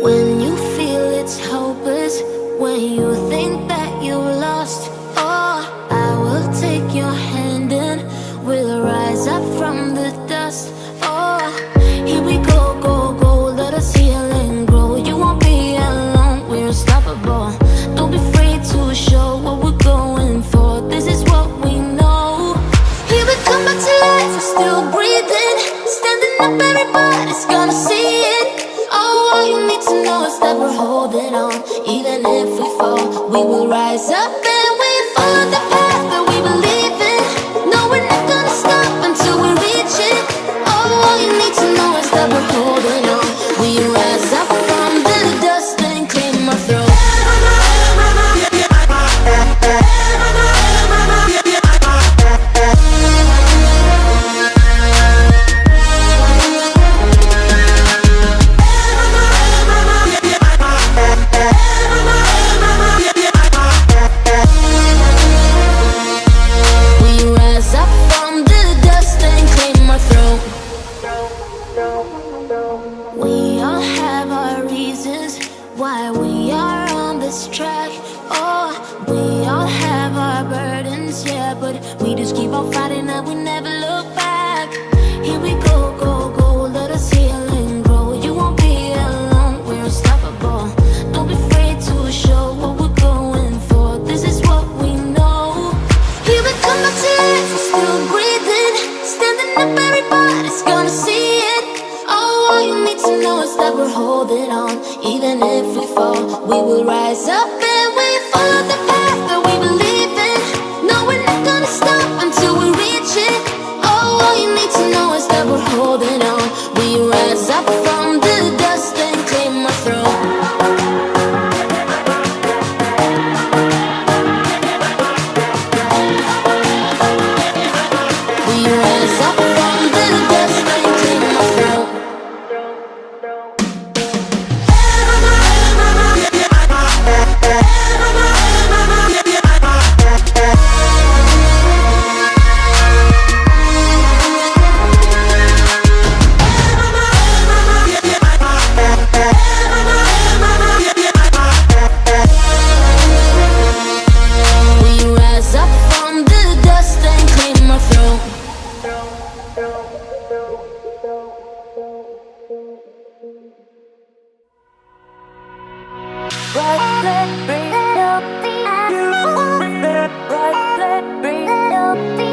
When you feel it's hopeless, when you think that you lost, oh, I will take your hand and we'll rise up from the dust. Oh, here we go, go, go, let us heal and grow. You won't be alone, we're unstoppable. Don't be afraid to show what we're going for. This is what we know. Here we come back to life, we're still breathing. Standing up, everybody's gonna see it. Oh, all you need to know is that we're holding on. Even if we fall, we will rise up and we follow the path that we believe in. No, we're not gonna stop until we reach it. Oh, all you need to know is that we're holding on. We rise up from the dust and claim our throne. We all have our reasons why we are on this track. Oh, we all have our burdens, yeah, but we just keep on fighting and we never look back. Here we go, go, go, let us heal and grow. You won't be alone, we're unstoppable. Don't be afraid to show what we're going for. This is what we know. Here we come back to life, we're still breathing. Standing up, everybody's gonna see it. Oh, all you need to know is that we're holding on. Even if we fall, we will rise up and we follow the path that we believe in. No, we're not gonna stop until we reach it. Oh, all you need to know is that we're holding on. We rise up from the dust and claim our throne. We rise up from the dust and claim our throne. We rise up from the dust and claim our throne. Right leg, bring up the right leg, bring up the